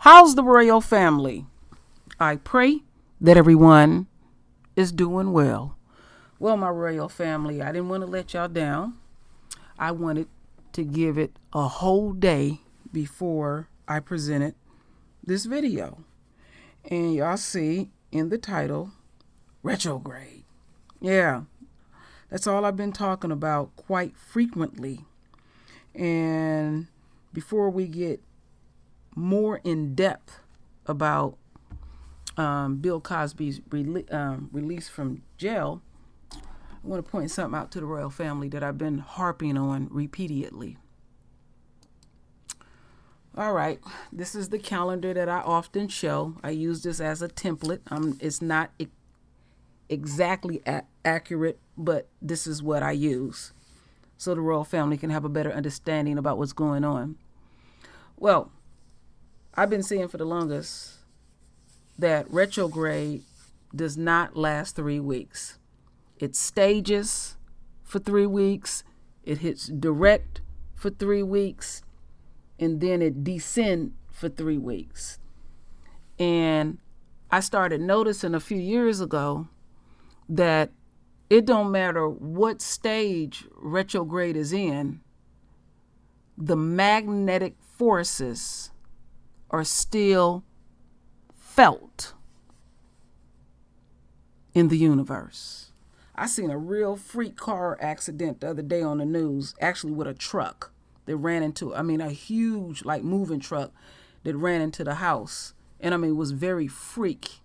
How's the royal family? I pray that everyone is doing well. Well, my royal family, I didn't want to let y'all down. I wanted to give it a whole day before I presented this video. And y'all see in the title, Retrograde. Yeah, that's all I've been talking about quite frequently. And before we get more in depth about Bill Cosby's release from jail, I want to point something out to the royal family that I've been harping on repeatedly. All right, this is the calendar that I often show. I use this as a template. It's not exactly accurate, but this is what I use so the royal family can have a better understanding about what's going on. Well, I've been saying for the longest that retrograde does not last 3 weeks. It stages for 3 weeks, it hits direct for 3 weeks, and then it descends for 3 weeks. And I started noticing a few years ago that it don't matter what stage retrograde is in, the magnetic forces are still felt in the universe. I seen a real freak car accident the other day on the news, actually with a truck that ran into, a huge moving truck that ran into the house. And it was very freak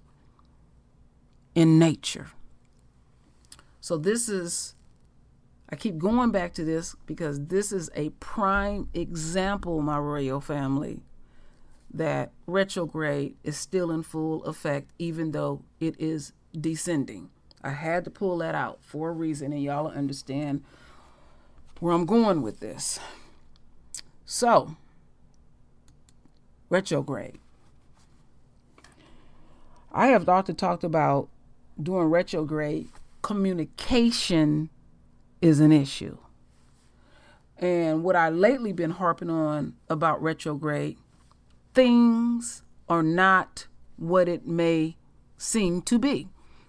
in nature. So I keep going back to this because this is a prime example, my royal family, that retrograde is still in full effect, even though it is descending. I had to pull that out for a reason, and y'all understand where I'm going with this. So, retrograde. I have often talked about during retrograde, communication is an issue. And what I lately been harping on about retrograde, things are not what it may seem to be.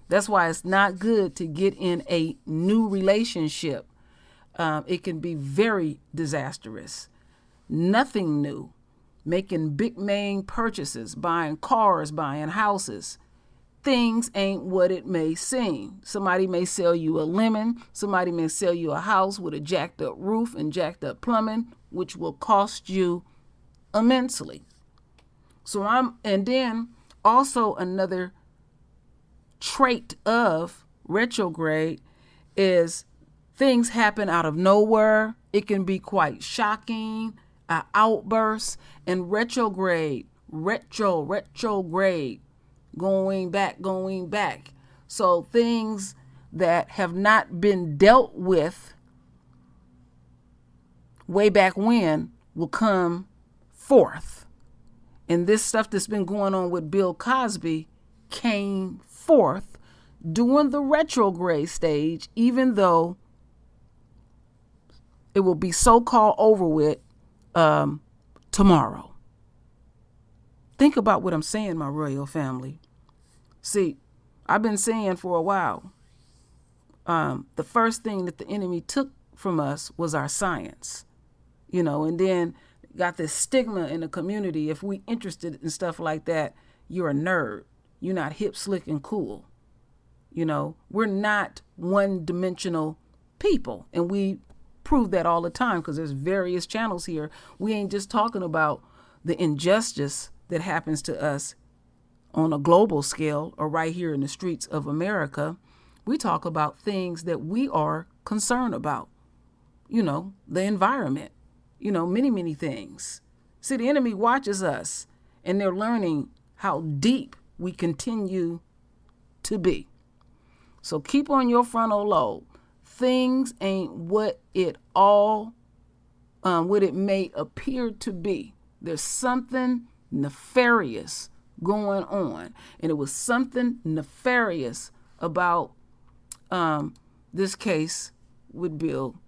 That's why it's not good to get in a new relationship. It can be very disastrous. Nothing new. Making big main purchases, buying cars, buying houses. Things ain't what it may seem. Somebody may sell you a lemon. Somebody may sell you a house with a jacked up roof and jacked up plumbing, which will cost you immensely. And then also another trait of retrograde is things happen out of nowhere. It can be quite shocking, an outburst, and retrograde, going back. So things that have not been dealt with way back when will come forth. And this stuff that's been going on with Bill Cosby came forth during the retrograde stage, even though it will be so-called over with tomorrow. Think about what I'm saying, my royal family. See, I've been saying for a while, the first thing that the enemy took from us was our science, and then got this stigma in the community. If we interested in stuff like that, you're a nerd. You're not hip, slick, and cool. We're not one-dimensional people, and we prove that all the time because there's various channels here. We ain't just talking about the injustice that happens to us on a global scale or right here in the streets of America. We talk about things that we are concerned about, the environment, many things. See, the enemy watches us and they're learning how deep we continue to be. So keep on your frontal lobe. Things ain't what it may appear to be. There's something nefarious going on. And it was something nefarious about this case with Bill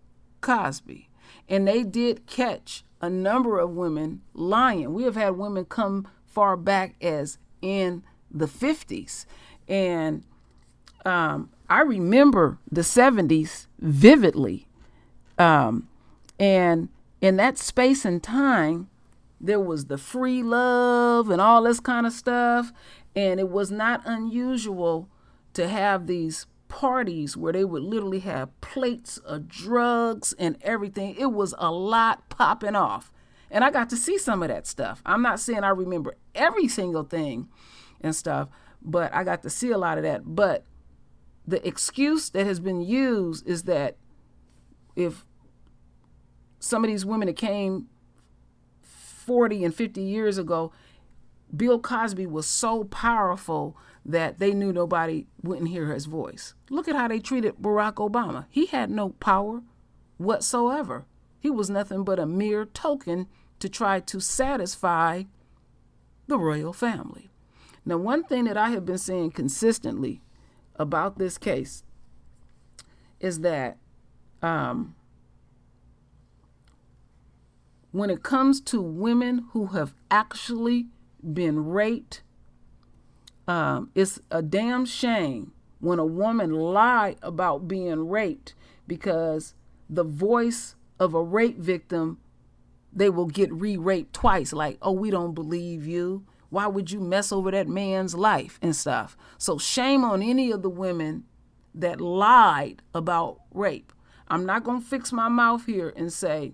Cosby. And they did catch a number of women lying. We have had women come far back as in the 50s. And I remember the 70s vividly. And in that space and time, there was the free love and all this kind of stuff. And it was not unusual to have these parties where they would literally have plates of drugs and everything. It was a lot popping off. And I got to see some of that stuff. I'm not saying I remember every single thing and stuff, but I got to see a lot of that. But the excuse that has been used is that if some of these women that came 40 and 50 years ago, Bill Cosby was so powerful that they knew nobody wouldn't hear his voice. Look at how they treated Barack Obama. He had no power whatsoever. He was nothing but a mere token to try to satisfy the royal family. Now, one thing that I have been saying consistently about this case is that when it comes to women who have actually been raped, it's a damn shame when a woman lied about being raped, because the voice of a rape victim, they will get re-raped twice. Like, oh, we don't believe you. Why would you mess over that man's life and stuff? So shame on any of the women that lied about rape. I'm not going to fix my mouth here and say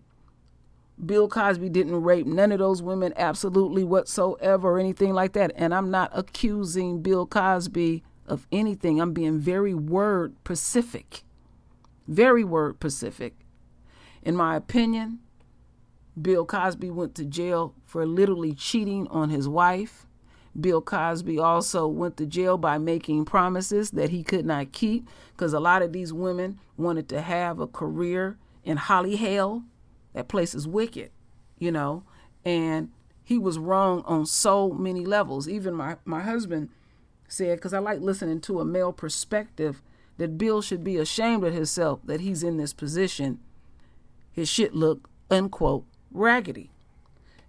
Bill Cosby didn't rape none of those women absolutely whatsoever or anything like that. And I'm not accusing Bill Cosby of anything. I'm being very word specific. Very word specific. In my opinion, Bill Cosby went to jail for literally cheating on his wife. Bill Cosby also went to jail by making promises that he could not keep, because a lot of these women wanted to have a career in Holly Hell. That place is wicked, you know, and he was wrong on so many levels. Even my husband said, because I like listening to a male perspective, that Bill should be ashamed of himself that he's in this position. His shit look, unquote, raggedy.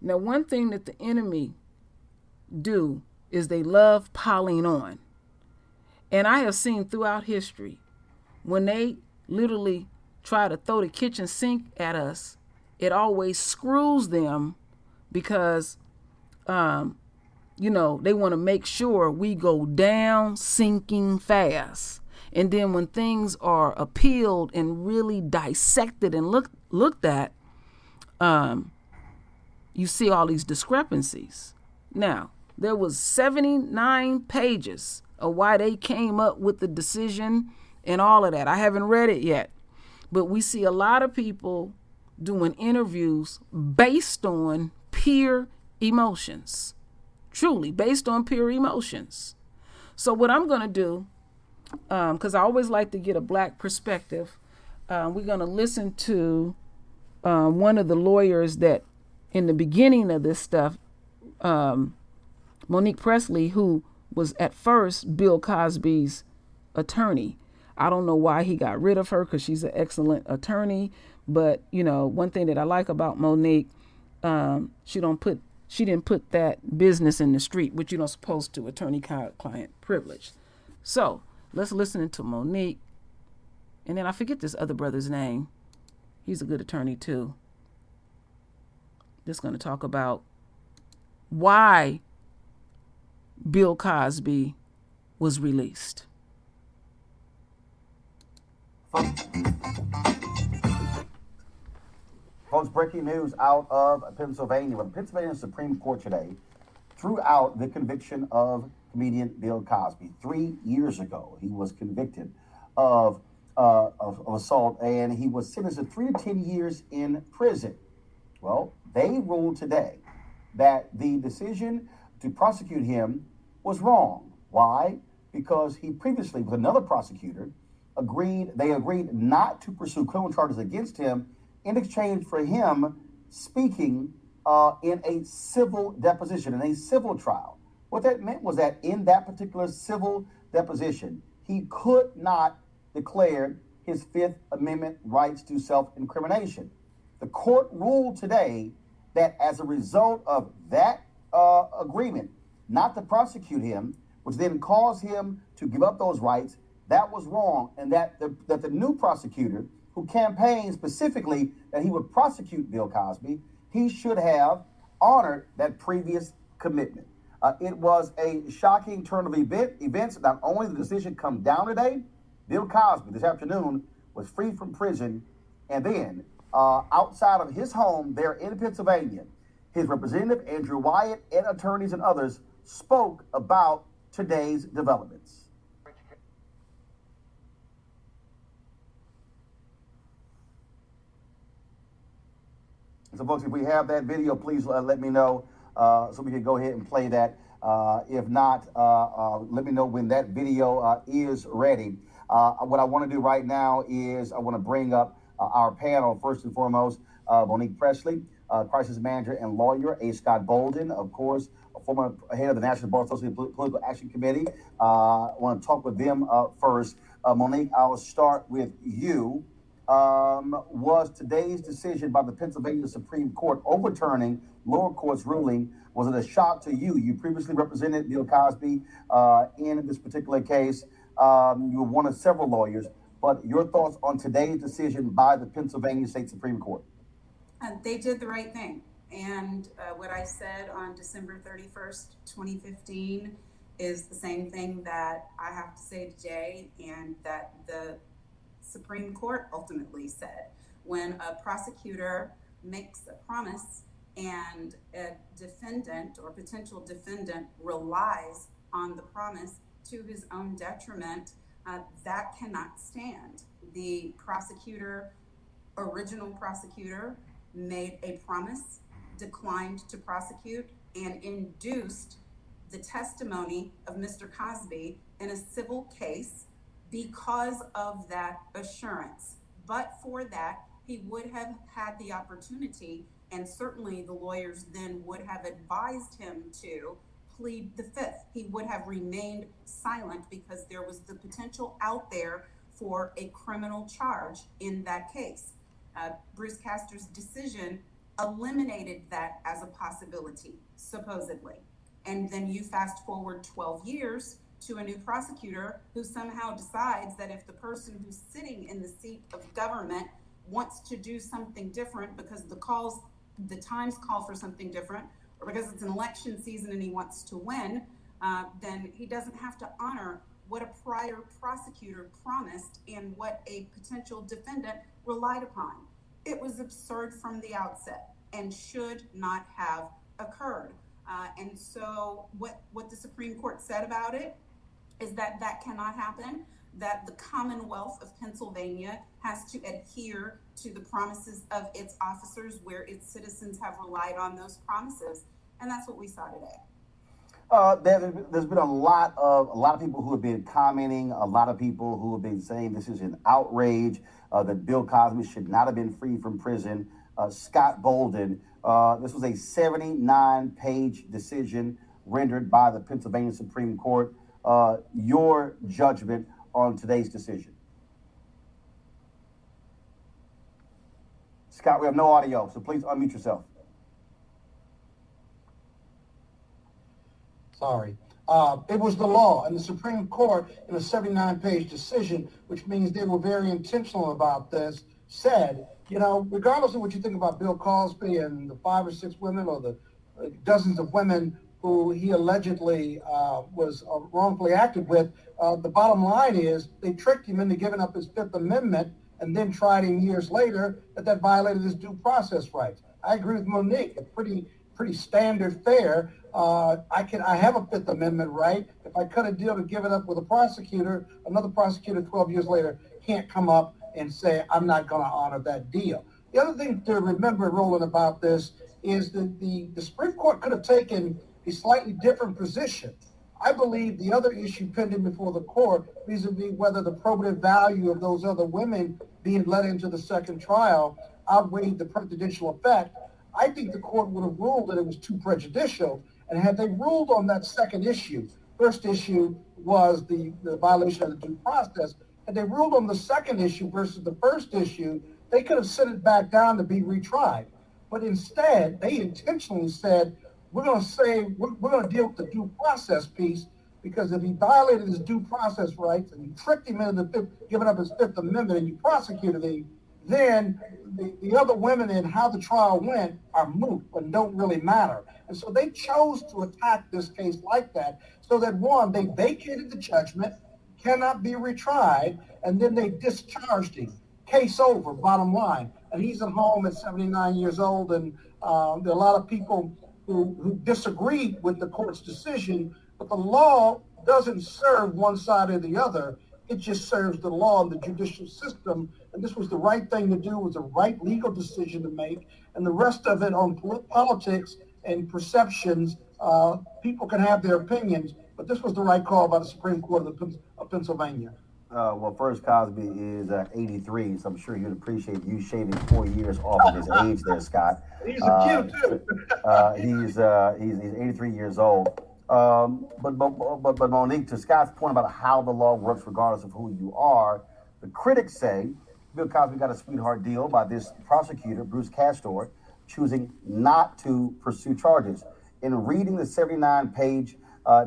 Now, one thing that the enemy do is they love piling on. And I have seen throughout history, when they literally try to throw the kitchen sink at us, it always screws them, because, you know, they want to make sure we go down sinking fast. And then when things are appealed and really dissected and looked at, you see all these discrepancies. Now, there was 79 pages of why they came up with the decision and all of that. I haven't read it yet, but we see a lot of people doing interviews based on pure emotions, truly based on pure emotions. So what I'm going to do, because I always like to get a black perspective, we're going to listen to one of the lawyers that in the beginning of this stuff, Monique Presley, who was at first Bill Cosby's attorney. I don't know why he got rid of her, because she's an excellent attorney. But, you know, one thing that I like about Monique, she didn't put that business in the street, which you're not supposed to, attorney-client privilege. So let's listen to Monique. And then I forget this other brother's name. He's a good attorney too. Just going to talk about why Bill Cosby was released. Folks, breaking news out of Pennsylvania. Well, the Pennsylvania Supreme Court today threw out the conviction of comedian Bill Cosby. 3 years ago, he was convicted of assault, and he was sentenced to 3 to 10 years in prison. Well, they ruled today that the decision to prosecute him was wrong. Why? Because he previously, with another prosecutor, they agreed not to pursue criminal charges against him in exchange for him speaking in a civil deposition, in a civil trial. What that meant was that in that particular civil deposition, he could not declare his Fifth Amendment rights to self-incrimination. The court ruled today that as a result of that agreement not to prosecute him, which then caused him to give up those rights, that was wrong, and that the new prosecutor who campaigned specifically that he would prosecute Bill Cosby, he should have honored that previous commitment. It was a shocking turn of events. Not only did the decision come down today, Bill Cosby this afternoon was freed from prison, and then outside of his home there in Pennsylvania, his representative Andrew Wyatt and attorneys and others spoke about today's developments. So, folks, if we have that video, please let me know so we can go ahead and play that. If not, let me know when that video is ready. What I want to do right now is I want to bring up our panel. First and foremost, Monique Presley, crisis manager and lawyer, A. Scott Bolden, of course, a former head of the National Bar Association Political Action Committee. I want to talk with them first. Monique, I'll start with you. Was today's decision by the Pennsylvania Supreme Court overturning lower court's ruling, was it a shock to you? You previously represented Bill Cosby in this particular case. You were one of several lawyers, but your thoughts on today's decision by the Pennsylvania State Supreme Court? They did the right thing. And what I said on December 31st, 2015 is the same thing that I have to say today, and that the Supreme Court ultimately said. When a prosecutor makes a promise and a defendant or potential defendant relies on the promise to his own detriment, that cannot stand. The original prosecutor, made a promise, declined to prosecute, and induced the testimony of Mr. Cosby in a civil case because of that assurance. But for that, he would have had the opportunity, and certainly the lawyers then would have advised him to plead the fifth. He would have remained silent because there was the potential out there for a criminal charge in that case. Bruce Castor's decision eliminated that as a possibility, supposedly. And then you fast forward 12 years to a new prosecutor who somehow decides that if the person who's sitting in the seat of government wants to do something different because the times call for something different, or because it's an election season and he wants to win, then he doesn't have to honor what a prior prosecutor promised and what a potential defendant relied upon. It was absurd from the outset and should not have occurred. And so what the Supreme Court said about it is that that cannot happen, that the Commonwealth of Pennsylvania has to adhere to the promises of its officers where its citizens have relied on those promises. And that's what we saw today. There's been a lot of people who have been commenting, a lot of people who have been saying this is an outrage, that Bill Cosby should not have been free from prison. Scott Bolden, this was a 79-page decision rendered by the Pennsylvania Supreme Court. Your judgment on today's decision? Scott, we have no audio, so please unmute yourself. Sorry. It was the law, and the Supreme Court, in a 79-page decision, which means they were very intentional about this, said, regardless of what you think about Bill Cosby and the 5 or 6 women or the dozens of women who he allegedly was wrongfully acted with, the bottom line is they tricked him into giving up his Fifth Amendment and then tried him years later that violated his due process rights. I agree with Monique. It's pretty standard fare. I have a Fifth Amendment right. If I cut a deal to give it up with a prosecutor, another prosecutor 12 years later can't come up and say, I'm not going to honor that deal. The other thing to remember, Roland, about this is that the Supreme Court could have taken a slightly different position. I believe the other issue pending before the court, vis-a-vis whether the probative value of those other women being led into the second trial outweighed the prejudicial effect. I think the court would have ruled that it was too prejudicial. And had they ruled on that second issue, first issue was the violation of the due process, had they ruled on the second issue versus the first issue, they could have sent it back down to be retried. But instead, they intentionally said, we're going to deal with the due process piece, because if he violated his due process rights and you tricked him into giving up his Fifth Amendment and you prosecuted him, then the other women and how the trial went are moot and don't really matter. And so they chose to attack this case like that, so that one, they vacated the judgment, cannot be retried, and then they discharged him. Case over, bottom line. And he's at home at 79 years old, and there are a lot of people who disagree with the court's decision, but the law doesn't serve one side or the other. It just serves the law and the judicial system. And this was the right thing to do, was the right legal decision to make. And the rest of it on politics and perceptions, people can have their opinions, but this was the right call by the Supreme Court of Pennsylvania. Well, first, Cosby is 83, so I'm sure he'd appreciate you shaving 4 years off of his age there, Scott. He's a cute, too. He's 83 years old. But Monique, to Scott's point about how the law works regardless of who you are, the critics say Bill Cosby got a sweetheart deal by this prosecutor, Bruce Castor, choosing not to pursue charges. In reading the 79-page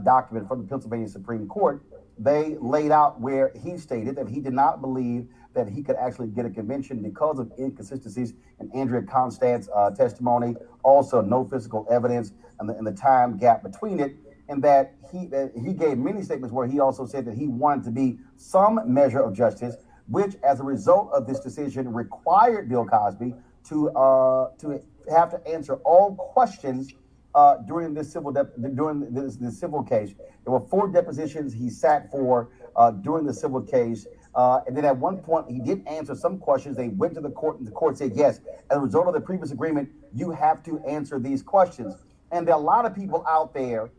document from the Pennsylvania Supreme Court, they laid out where he stated that he did not believe that he could actually get a conviction because of inconsistencies in Andrea Constant's testimony, also no physical evidence and the time gap between it, and that he gave many statements where he also said that he wanted to be some measure of justice, which, as a result of this decision, required Bill Cosby to have to answer all questions during this civil case. There were 4 depositions he sat for during the civil case. And then at one point, he did answer some questions. They went to the court, and the court said, yes, as a result of the previous agreement, you have to answer these questions. And there are a lot of people out there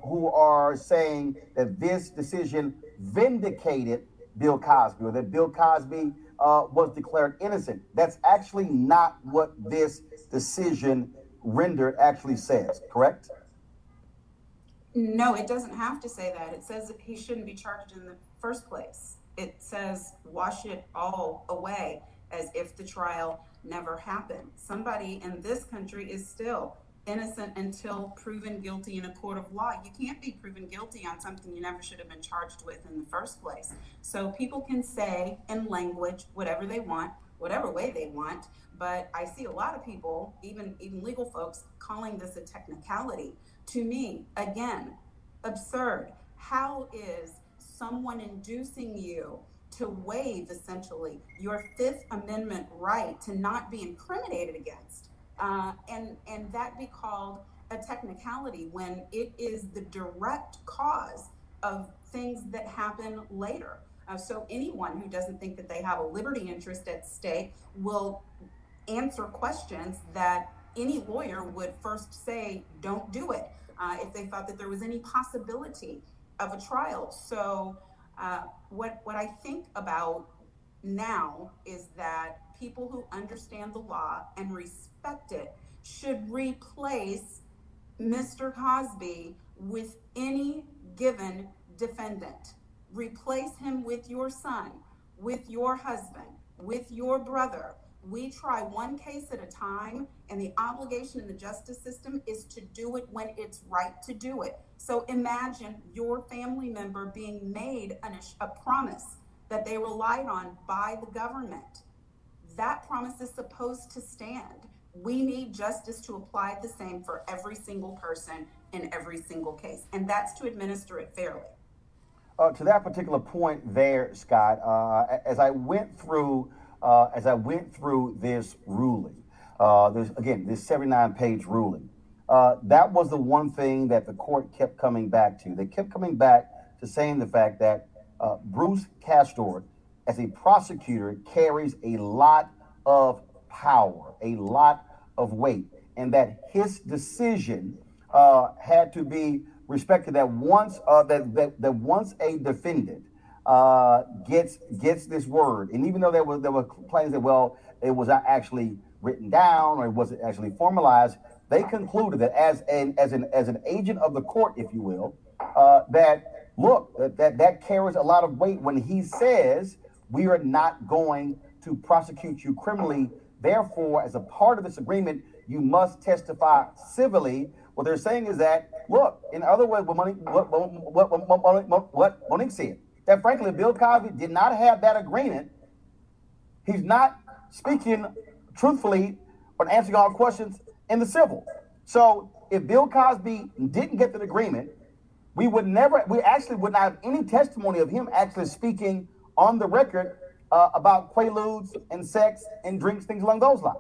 who are saying that this decision vindicated Bill Cosby, or that Bill Cosby was declared innocent. That's actually not what this decision rendered actually says, correct? No, it doesn't have to say that. It says that he shouldn't be charged in the first place. It says wash it all away as if the trial never happened. Somebody in this country is still innocent until proven guilty in a court of law. You can't be proven guilty on something you never should have been charged with in the first place. So people can say in language whatever they want, whatever way they want, but I see a lot of people, even legal folks, calling this a technicality. To me, again, absurd. How is someone inducing you to waive essentially your Fifth Amendment right to not be incriminated against, and that be called a technicality when it is the direct cause of things that happen later? So anyone who doesn't think that they have a liberty interest at stake will answer questions that any lawyer would first say, don't do it, if they thought that there was any possibility of a trial. So what I think about now is that people who understand the law and respect it should replace Mr. Cosby with any given defendant. Replace him with your son, with your husband, with your brother. We try one case at a time, and the obligation in the justice system is to do it when it's right to do it. So imagine your family member being made a promise that they relied on by the government. That promise is supposed to stand. We need justice to apply the same for every single person in every single case, and that's to administer it fairly. To that particular point there, Scott, as I went through this ruling, this 79-page ruling, that was the one thing that the court kept coming back to. They kept coming back to saying the fact that Bruce Castor, as a prosecutor, carries a lot of power, a lot of weight, and that his decision had to be respected. That once once a defendant gets this word, and even though there were claims that it was not actually written down or it wasn't actually formalized, they concluded that as an agent of the court, if you will, that carries a lot of weight when he says we are not going to prosecute you criminally. Therefore, as a part of this agreement, you must testify civilly. What they're saying is that, look, in other words, what Monique said, that frankly, Bill Cosby did not have that agreement. He's not speaking truthfully or answering all questions in the civil. So if Bill Cosby didn't get the agreement, we actually would not have any testimony of him actually speaking on the record about quaaludes and sex and drinks, things along those lines.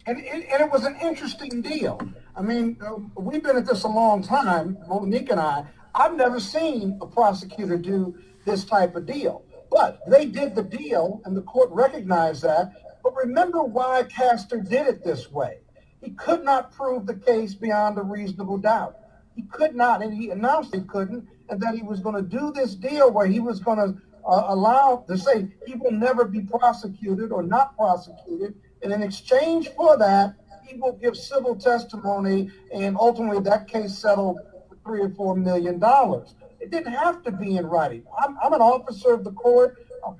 And it was an interesting deal. I mean, we've been at this a long time, Monique and I. I've never seen a prosecutor do this type of deal. But they did the deal, and the court recognized that. But remember why Castor did it this way. He could not prove the case beyond a reasonable doubt. He could not, and he announced he couldn't, and that he was going to do this deal where he was going to allow to say he will never be prosecuted or not prosecuted. And in exchange for that, he will give civil testimony, and ultimately that case settled for $3 or $4 million. It didn't have to be in writing. I'm an officer of the court.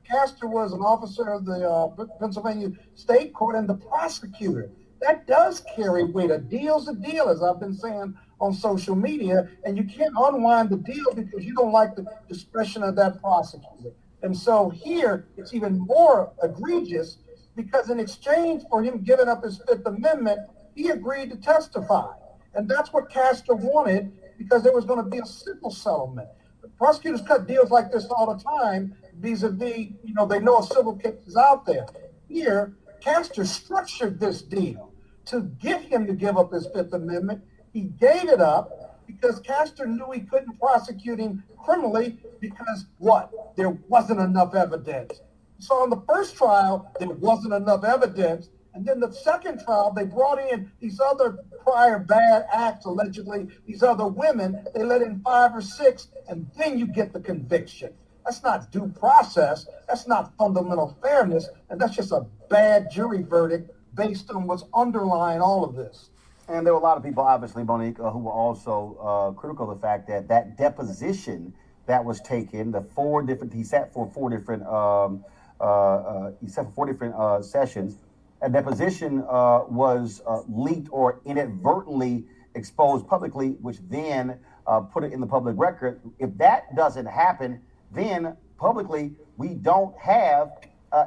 Castor was an officer of the Pennsylvania State Court and the prosecutor. That does carry weight. A deal's a deal, as I've been saying on social media, and you can't unwind the deal because you don't like the discretion of that prosecutor. And so here, it's even more egregious because in exchange for him giving up his Fifth Amendment, he agreed to testify. And that's what Castor wanted because there was going to be a civil settlement. The prosecutors cut deals like this all the time vis-a-vis, they know a civil case is out there. Here, Castor structured this deal to get him to give up his Fifth Amendment. He gave it up because Castor knew he couldn't prosecute him criminally because what? There wasn't enough evidence. So on the first trial, there wasn't enough evidence. And then the second trial, they brought in these other prior bad acts, allegedly, these other women. They let in 5 or 6, and then you get the conviction. That's not due process. That's not fundamental fairness. And that's just a bad jury verdict based on what's underlying all of this. And there were a lot of people, obviously, Monique, who were also critical of the fact that deposition that was taken, he sat for four different sessions. A deposition was leaked or inadvertently exposed publicly, which then put it in the public record. If that doesn't happen, then publicly we don't have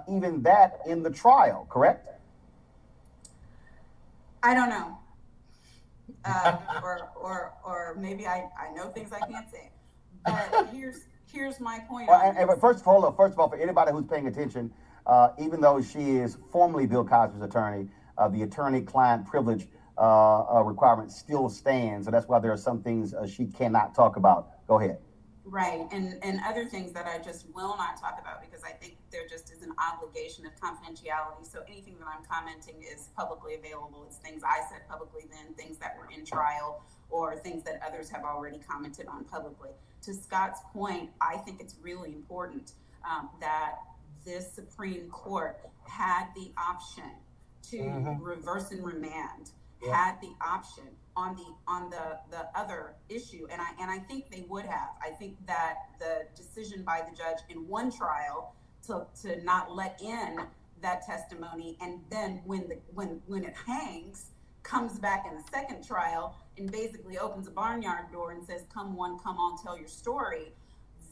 even that in the trial, correct? I don't know. Or maybe I know things I can't say. But here's my point. First of all, for anybody who's paying attention, even though she is formerly Bill Cosby's attorney, the attorney-client privilege requirement still stands. So that's why there are some things she cannot talk about. Go ahead. Right, and other things that I just will not talk about because I think there just is an obligation of confidentiality. So anything that I'm commenting is publicly available. It's things I said publicly then, things that were in trial, or things that others have already commented on publicly. To Scott's point, I think it's really important that this Supreme Court had the option to reverse and remand, had the option on the other issue, and I think they would have. I think that the decision by the judge in one trial to not let in that testimony, and then when it hangs, comes back in the second trial and basically opens a barnyard door and says, come on, tell your story.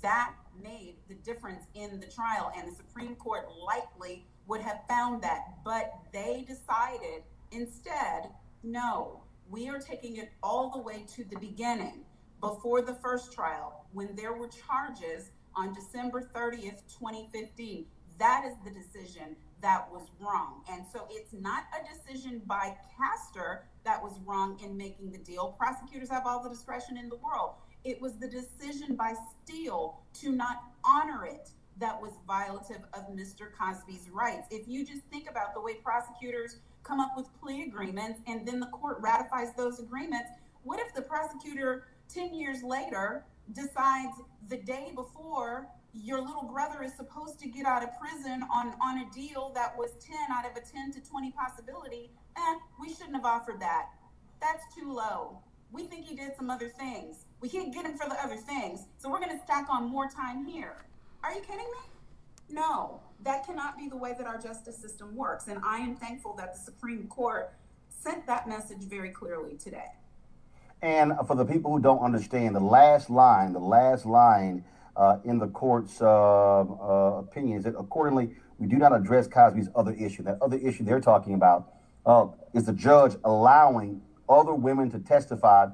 That made the difference in the trial, and the Supreme Court likely would have found that, but they decided instead, no, we are taking it all the way to the beginning, before the first trial, when there were charges on December 30th, 2015. That is the decision that was wrong. And so it's not a decision by Castor that was wrong in making the deal. Prosecutors have all the discretion in the world. It was the decision by Steele to not honor it that was violative of Mr. Cosby's rights. If you just think about the way prosecutors come up with plea agreements and then the court ratifies those agreements, what if the prosecutor 10 years later decides the day before your little brother is supposed to get out of prison on a deal that was 10 out of a 10 to 20 possibility? We shouldn't have offered that. That's too low. We think he did some other things. We can't get him for the other things, so we're going to stack on more time here. Are you kidding me? No, that cannot be the way that our justice system works. And I am thankful that the Supreme Court sent that message very clearly today. And for the people who don't understand, the last line in the court's opinion is that accordingly, we do not address Cosby's other issue. That other issue they're talking about is the judge allowing other women to testify,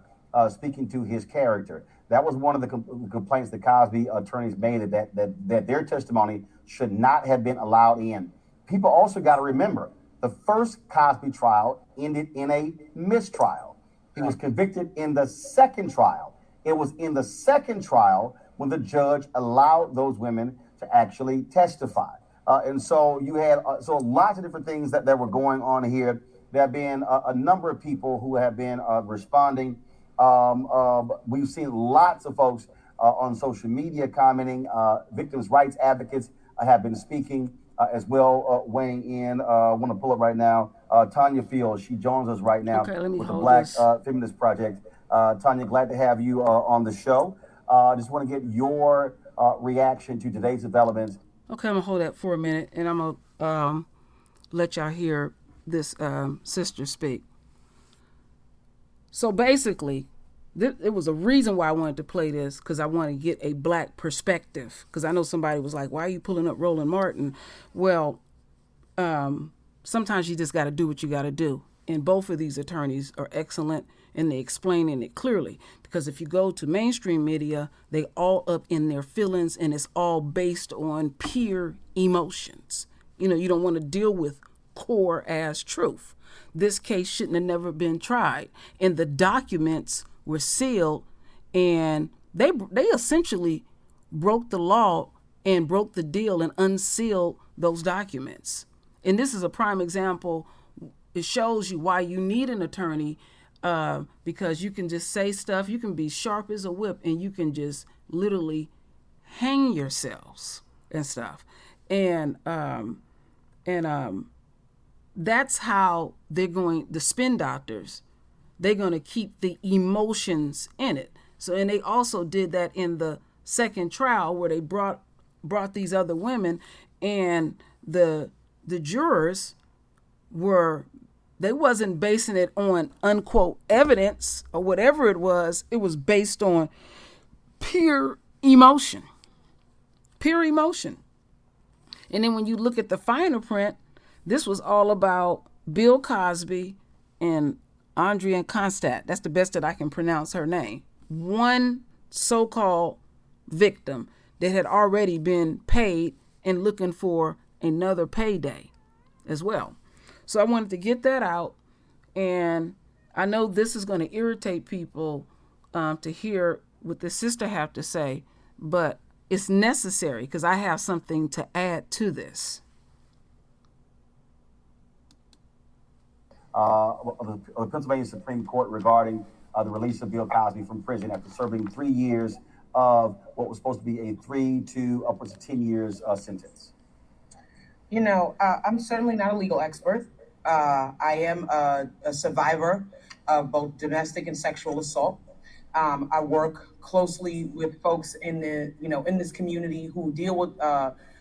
speaking to his character. That was one of the complaints the Cosby attorneys made, that their testimony should not have been allowed in. People also got to remember, the first Cosby trial ended in a mistrial. He was convicted in the second trial. It was in the second trial when the judge allowed those women to actually testify. And so you had lots of different things that were going on here. There have been a number of people who have been responding. We've seen lots of folks on social media commenting. Victims' rights advocates have been speaking as well, weighing in. I want to pull up right now. Tanya Fields, she joins us right now with the Black Feminist Project. Tanya, glad to have you on the show. Just want to get your reaction to today's developments. Okay, I'm going to hold that for a minute, and I'm going to let y'all hear this sister speak. So basically, it was a reason why I wanted to play this, because I want to get a black perspective. Because I know somebody was like, why are you pulling up Roland Martin? Well, sometimes you just got to do what you got to do. And both of these attorneys are excellent, and they explaining it clearly. Because if you go to mainstream media, they all up in their feelings, and it's all based on pure emotions. You know, you don't want to deal with core as truth. This case shouldn't have never been tried. And the documents were sealed, and they essentially broke the law and broke the deal and unsealed those documents. And this is a prime example. It shows you why you need an attorney, because you can just say stuff. You can be sharp as a whip, and you can just literally hang yourselves and stuff. And that's how they're going. The spin doctors, they're going to keep the emotions in it. So, and they also did that in the second trial, where they brought these other women, and the jurors they wasn't basing it on unquote evidence or whatever it was. It was based on pure emotion. And then when you look at the finer print, this was all about Bill Cosby and Andrea Constand. That's the best that I can pronounce her name. One so-called victim that had already been paid and looking for another payday as well. So I wanted to get that out, and I know this is going to irritate people to hear what the sister have to say, but it's necessary because I have something to add to this. The Pennsylvania Supreme Court regarding the release of Bill Cosby from prison after serving 3 years of what was supposed to be a 3 to upwards of 10 years sentence. You know, I'm certainly not a legal expert. I am a survivor of both domestic and sexual assault. I work closely with folks in this community who deal with,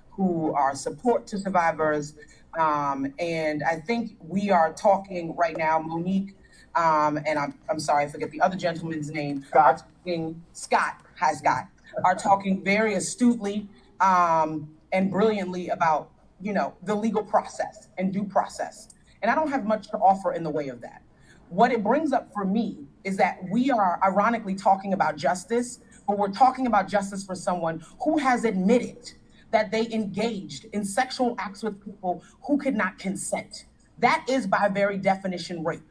who are support to survivors. And I think we are talking right now, Monique, and I'm sorry, I forget the other gentleman's name. Scott are talking very astutely and brilliantly about, the legal process and due process. And I don't have much to offer in the way of that. What it brings up for me is that we are ironically talking about justice, but we're talking about justice for someone who has admitted that they engaged in sexual acts with people who could not consent. That is by very definition rape.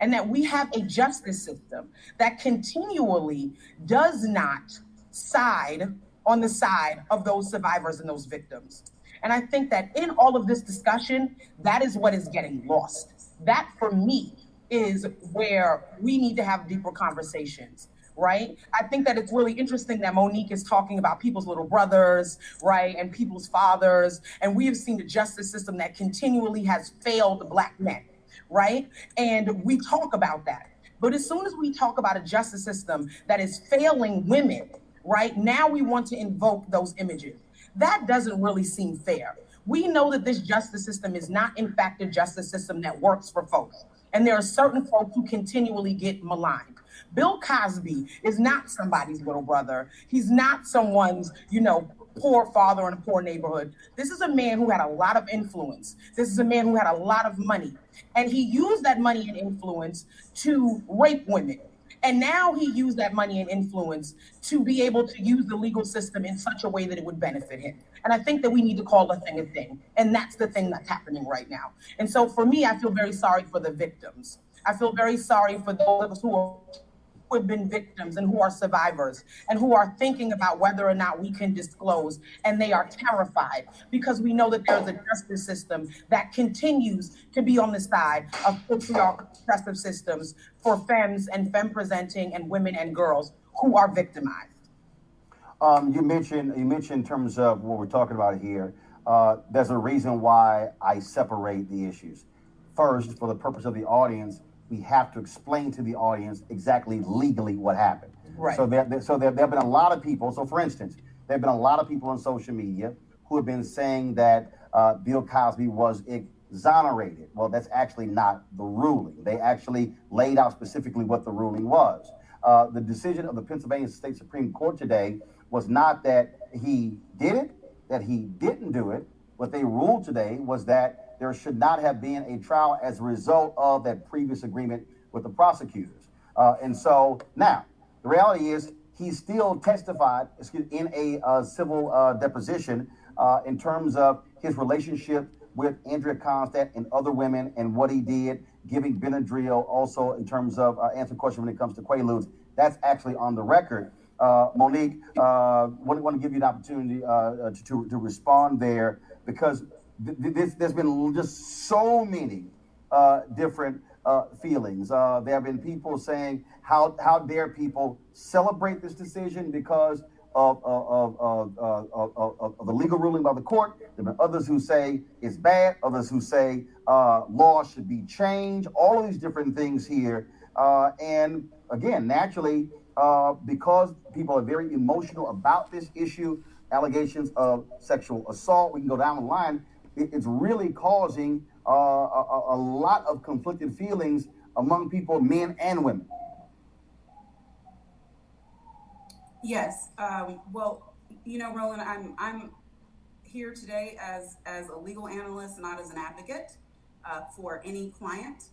And that we have a justice system that continually does not side on the side of those survivors and those victims. And I think that in all of this discussion, that is what is getting lost. That, for me, is where we need to have deeper conversations, right? I think that it's really interesting that Monique is talking about people's little brothers, right, and people's fathers. And we have seen the justice system that continually has failed Black men, right? And we talk about that. But as soon as we talk about a justice system that is failing women, right, now we want to invoke those images. That doesn't really seem fair. We know that this justice system is not, in fact, a justice system that works for folks. And there are certain folks who continually get maligned. Bill Cosby is not somebody's little brother. He's not someone's, poor father in a poor neighborhood. This is a man who had a lot of influence. This is a man who had a lot of money. And he used that money and influence to rape women. And now he used that money and influence to be able to use the legal system in such a way that it would benefit him. And I think that we need to call a thing a thing. And that's the thing that's happening right now. And so for me, I feel very sorry for the victims. I feel very sorry for those of us who have been victims and who are survivors and who are thinking about whether or not we can disclose, and they are terrified because we know that there's a justice system that continues to be on the side of patriarchal oppressive systems for femmes and femme presenting and women and girls who are victimized. You mentioned in terms of what we're talking about here, there's a reason why I separate the issues. First, for the purpose of the audience, we have to explain to the audience exactly legally what happened. Right. So there have been a lot of people. So for instance, there have been a lot of people on social media who have been saying that Bill Cosby was exonerated. Well, that's actually not the ruling. They actually laid out specifically what the ruling was. The decision of the Pennsylvania State Supreme Court today was not that he did it, that he didn't do it. What they ruled today was that there should not have been a trial as a result of that previous agreement with the prosecutors. And so now the reality is he still testified in a civil deposition in terms of his relationship with Andrea Constand and other women and what he did, giving Benadryl, also in terms of answering questions when it comes to Quaaludes. That's actually on the record. Monique, want to give you an opportunity to respond there, because there's been just so many different feelings. There have been people saying, how dare people celebrate this decision because of the legal ruling by the court. There have been others who say it's bad, others who say law should be changed, all of these different things here. And again, naturally, because people are very emotional about this issue, allegations of sexual assault, we can go down the line, it's really causing a lot of conflicted feelings among people, men and women. Yes. Well, Roland, I'm here today as a legal analyst, not as an advocate for any client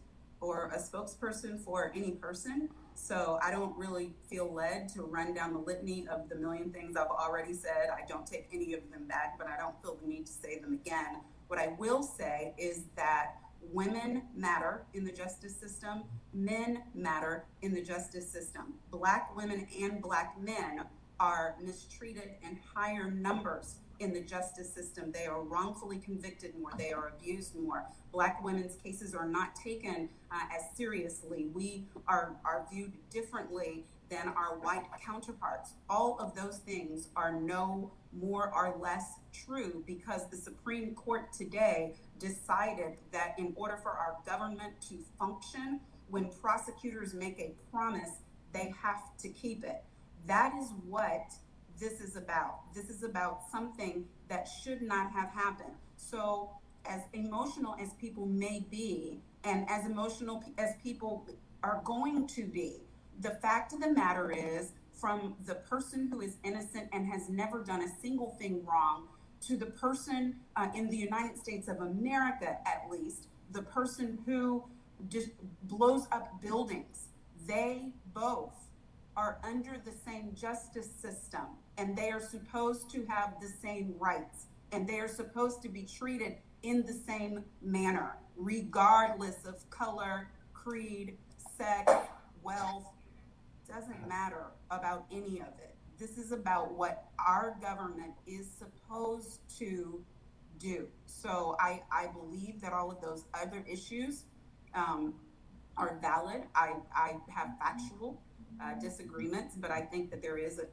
or a spokesperson for any person. So I don't really feel led to run down the litany of the million things I've already said. I don't take any of them back, but I don't feel the need to say them again. What I will say is that women matter in the justice system. Men matter in the justice system. Black women and Black men are mistreated in higher numbers in the justice system. They are wrongfully convicted more. They are abused more. Black women's cases are not taken as seriously. We are viewed differently than our white counterparts. All of those things are no more or less true because the Supreme Court today decided that in order for our government to function, when prosecutors make a promise, they have to keep it. That is what this is about. This is about something that should not have happened. So as emotional as people may be, and as emotional as people are going to be, the fact of the matter is, from the person who is innocent and has never done a single thing wrong to the person in the United States of America, at least, the person who just blows up buildings, they both are under the same justice system, and they are supposed to have the same rights, and they are supposed to be treated in the same manner, regardless of color, creed, sex, wealth. Doesn't matter about any of it. This is about what our government is supposed to do. So I believe that all of those other issues are valid. I have factual disagreements, but I think that there is a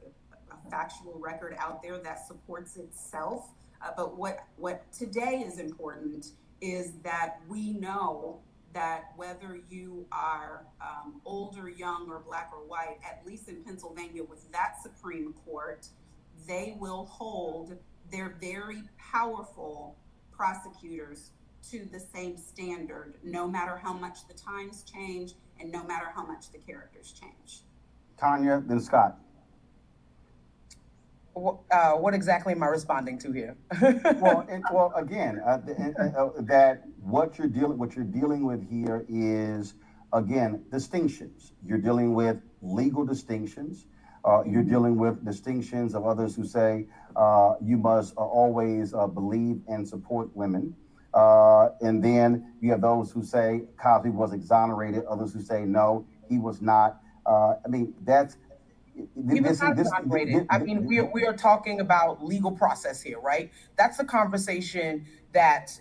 factual record out there that supports itself. But what today is important is that we know that whether you are old or young or Black or white, at least in Pennsylvania with that Supreme Court, they will hold their very powerful prosecutors to the same standard, no matter how much the times change and no matter how much the characters change. Tanya, then Scott. What exactly am I responding to here? Well, again, that what you're dealing with here is, again, distinctions. You're dealing with legal distinctions. You're dealing with distinctions of others who say you must always believe and support women. And then you have those who say Cosby was exonerated, others who say no, he was not. I mean, that's He was not exonerated. I mean, we are talking about legal process here, right? That's the conversation that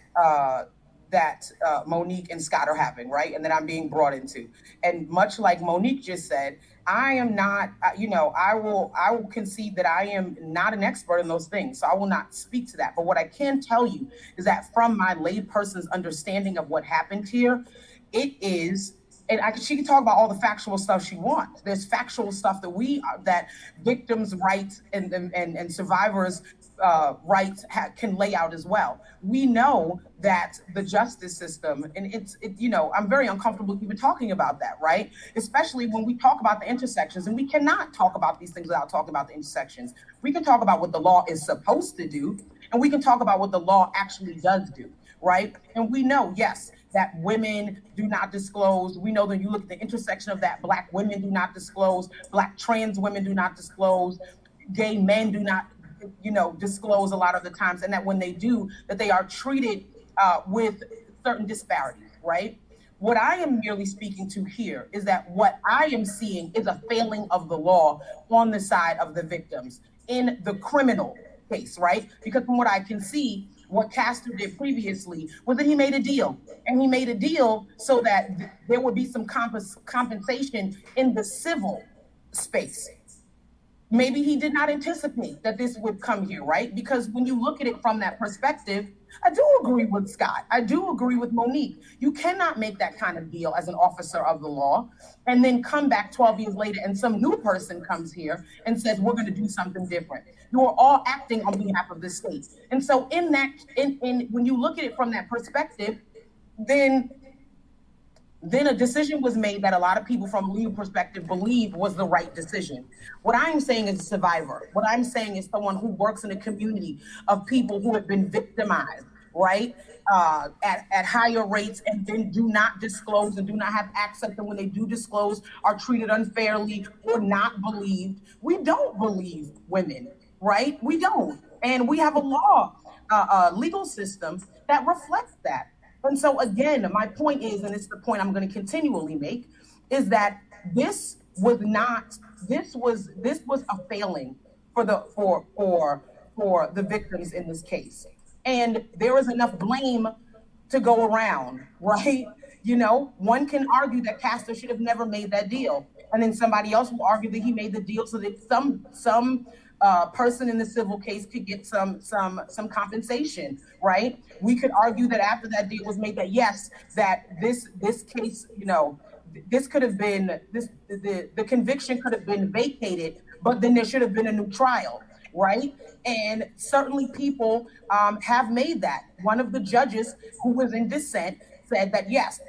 Monique and Scott are having, right? And that I'm being brought into. And much like Monique just said, I am not, I will concede that I am not an expert in those things. So I will not speak to that. But what I can tell you is that from my layperson's understanding of what happened here, it is, and she can talk about all the factual stuff she wants. There's factual stuff that victims' rights and survivors' rights can lay out as well. We know that the justice system, and I'm very uncomfortable even talking about that, right? Especially when we talk about the intersections, and we cannot talk about these things without talking about the intersections. We can talk about what the law is supposed to do, and we can talk about what the law actually does do, right? And we know, yes, that women do not disclose. We know that you look at the intersection of that, Black women do not disclose, Black trans women do not disclose, gay men do not, disclose a lot of the times, and that when they do, that they are treated with certain disparities, right? What I am merely speaking to here is that what I am seeing is a failing of the law on the side of the victims in the criminal case, right? Because from what I can see, what Castor did previously was that he made a deal. And he made a deal so that there would be some compensation in the civil space. Maybe he did not anticipate that this would come here, right? Because when you look at it from that perspective, I do agree with Scott. I do agree with Monique. You cannot make that kind of deal as an officer of the law and then come back 12 years later and some new person comes here and says, we're going to do something different. You are all acting on behalf of the state. And so when you look at it from that perspective, then a decision was made that a lot of people from a legal perspective believe was the right decision. What I'm saying is a survivor. What I'm saying is someone who works in a community of people who have been victimized, right? At higher rates and then do not disclose and do not have access, and when they do disclose are treated unfairly or not believed. We don't believe women, right? We don't. And we have a law, legal system that reflects that. And so again, my point is, and it's the point I'm going to continually make, is that this was a failing for the victims in this case. And there is enough blame to go around, right? One can argue that Castor should have never made that deal. And then somebody else will argue that he made the deal so that some person in the civil case could get some compensation, right? We could argue that after that deal was made, that yes, that this case, this could have been the conviction could have been vacated, but then there should have been a new trial, right? And certainly people have made that. One of the judges who was in dissent said that yes,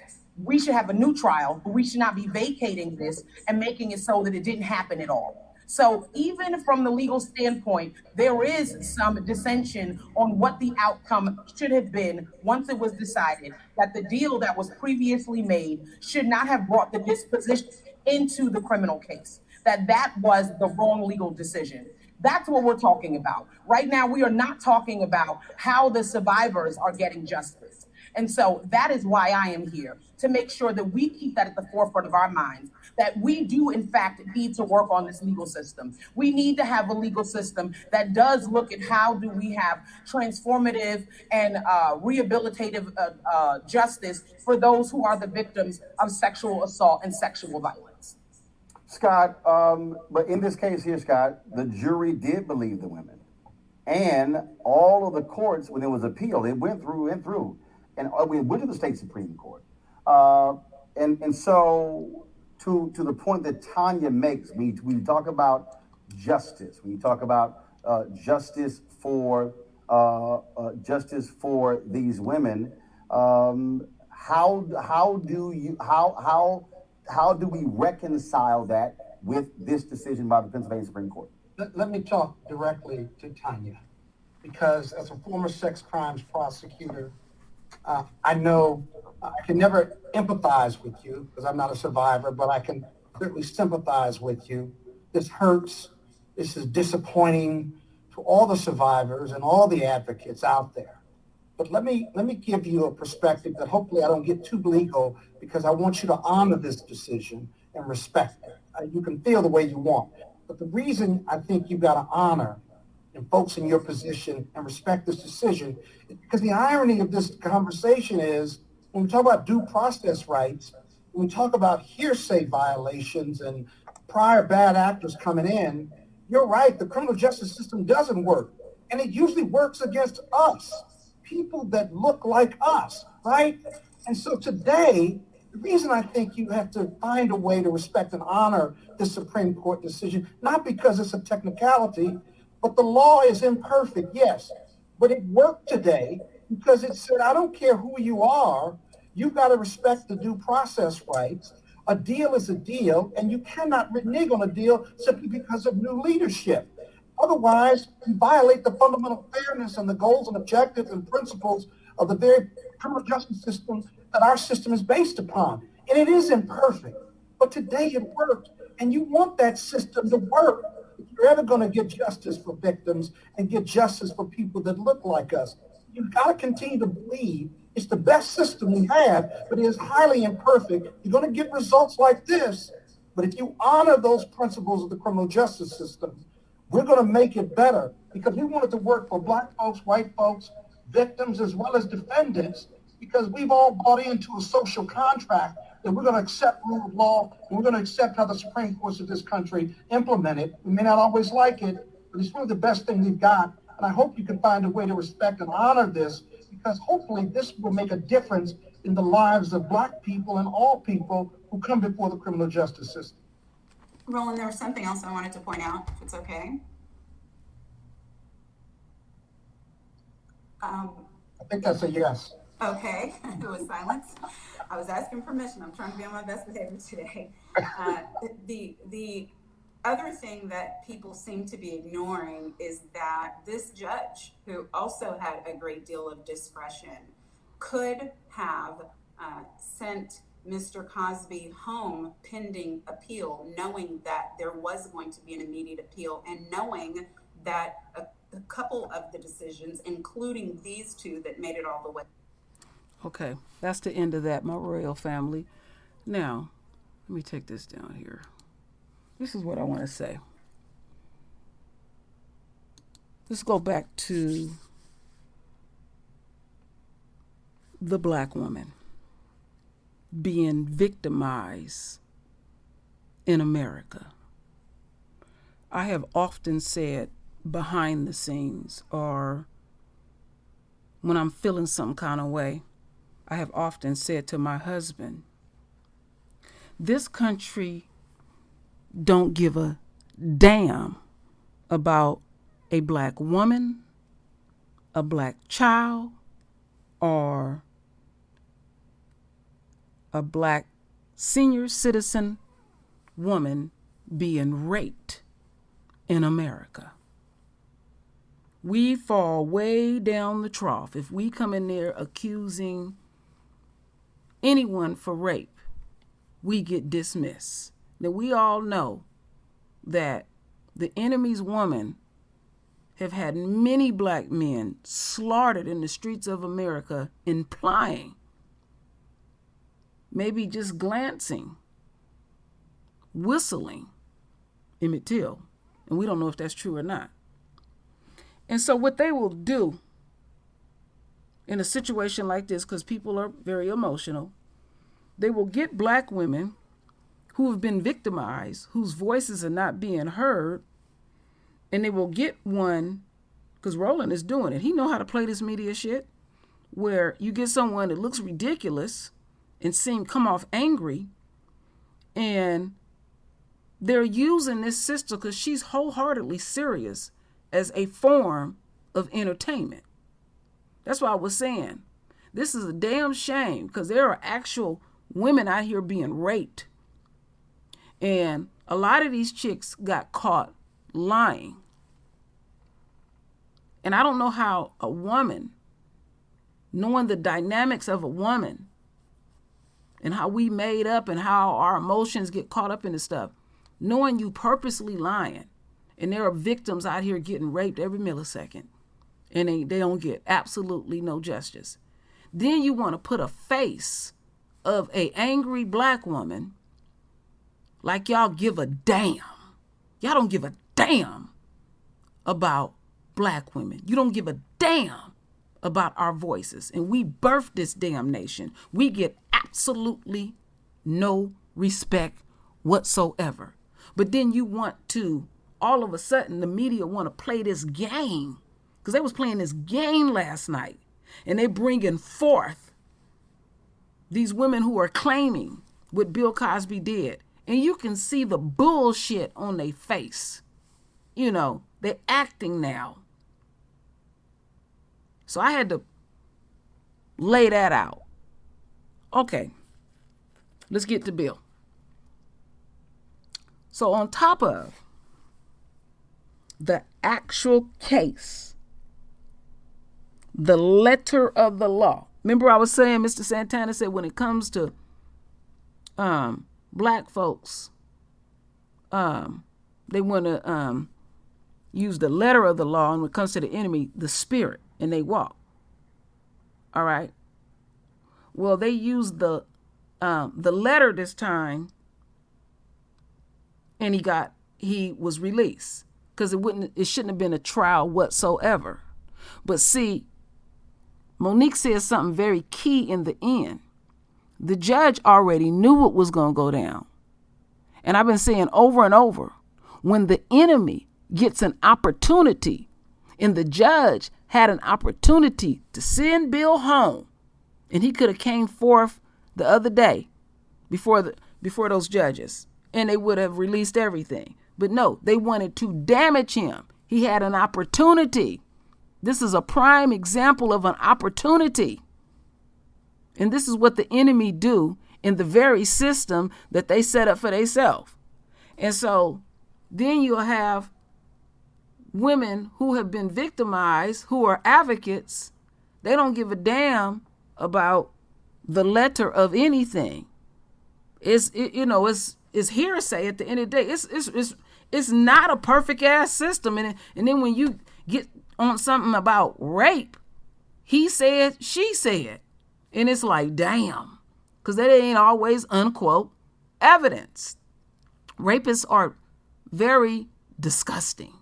we should have a new trial, but we should not be vacating this and making it so that it didn't happen at all. So even from the legal standpoint, there is some dissension on what the outcome should have been once it was decided that the deal that was previously made should not have brought the disposition into the criminal case, that was the wrong legal decision. That's what we're talking about. Right now, we are not talking about how the survivors are getting justice. And so that is why I am here, to make sure that we keep that at the forefront of our minds, that we do, in fact, need to work on this legal system. We need to have a legal system that does look at how do we have transformative and rehabilitative justice for those who are the victims of sexual assault and sexual violence. Scott, but in this case here, Scott, the jury did believe the women. And all of the courts, when it was appealed, it went through and through. And we went to the state Supreme Court. And so to the point that Tanya makes, we talk about justice, when you talk about justice for these women, How do you how do we reconcile that with this decision by the Pennsylvania Supreme Court? Let me talk directly to Tanya, because as a former sex crimes prosecutor, I know I can never empathize with you because I'm not a survivor, but I can certainly sympathize with you. This hurts. This is disappointing to all the survivors and all the advocates out there. But let me give you a perspective that hopefully I don't get too legal, because I want you to honor this decision and respect it. You can feel the way you want. But the reason I think you've got to honor and folks in your position and respect this decision is because the irony of this conversation is, when we talk about due process rights, when we talk about hearsay violations and prior bad actors coming in, you're right, the criminal justice system doesn't work. And it usually works against us, people that look like us, right? And so today, the reason I think you have to find a way to respect and honor the Supreme Court decision, not because it's a technicality, but the law is imperfect, yes. But it worked today because it said, I don't care who you are, you've got to respect the due process rights. A deal is a deal, and you cannot renege on a deal simply because of new leadership. Otherwise, you violate the fundamental fairness and the goals and objectives and principles of the very criminal justice system that our system is based upon. And it is imperfect, but today it worked. And you want that system to work if you're ever going to get justice for victims and get justice for people that look like us. You've got to continue to believe it's the best system we have, but it is highly imperfect. You're going to get results like this, but if you honor those principles of the criminal justice system, we're going to make it better, because we want it to work for Black folks, white folks, victims, as well as defendants, because we've all bought into a social contract that we're going to accept rule of law, and we're going to accept how the Supreme Courts of this country implement it. We may not always like it, but it's really the best thing we've got. And I hope you can find a way to respect and honor this, because hopefully this will make a difference in the lives of Black people and all people who come before the criminal justice system. Roland, there was something else I wanted to point out, if it's okay. I think that's a yes. Okay, it was silence. I was asking permission. I'm trying to be on my best behavior today. The other thing that people seem to be ignoring is that this judge, who also had a great deal of discretion, could have sent Mr. Cosby home pending appeal, knowing that there was going to be an immediate appeal, and knowing that a couple of the decisions, including these two that made it all the way. Okay, that's the end of that, my royal family. Now, let me take this down here. This is what I want to say. Let's go back to the Black woman being victimized in America. I have often said behind the scenes, or when I'm feeling some kind of way, I have often said to my husband, this country don't give a damn about a Black woman, a Black child, or a Black senior citizen woman being raped in America. We fall way down the trough if we come in there accusing anyone for rape. We get dismissed. Now, we all know that the enemy's woman have had many Black men slaughtered in the streets of America, implying, maybe just glancing, whistling, Emmett Till. And we don't know if that's true or not. And so what they will do in a situation like this, because people are very emotional, they will get Black women who have been victimized, whose voices are not being heard, and they will get one, because Roland is doing it. He know how to play this media shit, where you get someone that looks ridiculous and come off angry, and they're using this sister because she's wholeheartedly serious as a form of entertainment. That's why I was saying This is a damn shame, because there are actual women out here being raped. And a lot of these chicks got caught lying. And I don't know how a woman, knowing the dynamics of a woman and how we made up and how our emotions get caught up in this stuff, knowing you purposely lying, and there are victims out here getting raped every millisecond, and they don't get absolutely no justice. Then you want to put a face of a angry black woman like y'all give a damn. Y'all don't give a damn about black women. You don't give a damn about our voices. And we birthed this damn nation. We get absolutely no respect whatsoever. But then you want to, all of a sudden, the media want to play this game, because they was playing this game last night, and they bringing forth these women who are claiming what Bill Cosby did. And you can see the bullshit on their face. You know, they're acting now. So I had to lay that out. Okay, let's get to Bill. So on top of the actual case, the letter of the law. Remember I was saying, Mr. Santana said, when it comes to black folks, they want to use the letter of the law, and when it comes to the enemy, the spirit, and they walk. All right. Well, they used the letter this time, and he was released, because it shouldn't have been a trial whatsoever. But see, Monique says something very key in the end. The judge already knew what was going to go down. And I've been saying over and over, when the enemy gets an opportunity, and the judge had an opportunity to send Bill home, and he could have came forth the other day before those judges, and they would have released everything. But no, they wanted to damage him. He had an opportunity. This is a prime example of an opportunity. And this is what the enemy do in the very system that they set up for themselves. And so then you'll have women who have been victimized, who are advocates. They don't give a damn about the letter of anything. It's hearsay at the end of the day. It's not a perfect ass system. And then when you get on something about rape, he said, she said. And it's like, damn, because that ain't always, unquote, evidence. Rapists are very disgusting.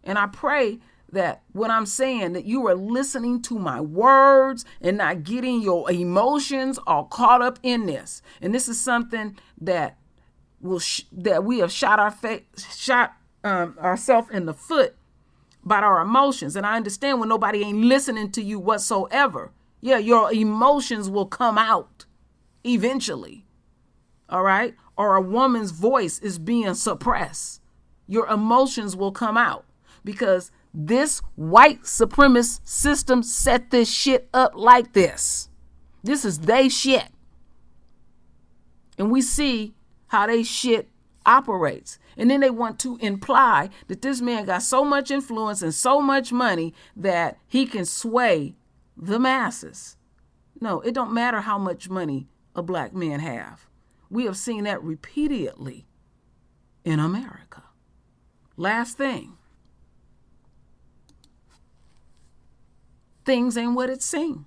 And I pray that what I'm saying, that you are listening to my words and not getting your emotions all caught up in this. And this is something that that we have shot ourselves in the foot by our emotions. And I understand when nobody ain't listening to you whatsoever. Yeah, your emotions will come out eventually. All right? Or a woman's voice is being suppressed. Your emotions will come out, because this white supremacist system set this shit up like this. This is they shit. And we see how they shit operates. And then they want to imply that this man got so much influence and so much money that he can sway the masses. No, it don't matter how much money a black man have. We have seen that repeatedly in America. Last thing. Things ain't what it seems.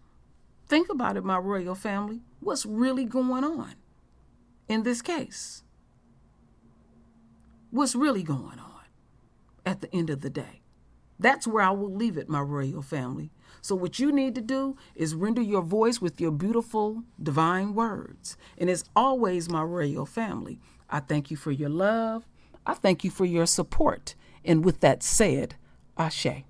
Think about it, my royal family. What's really going on in this case? What's really going on at the end of the day? That's where I will leave it, my royal family. So what you need to do is render your voice with your beautiful divine words. And as always, my royal family, I thank you for your love. I thank you for your support. And with that said, Ashe.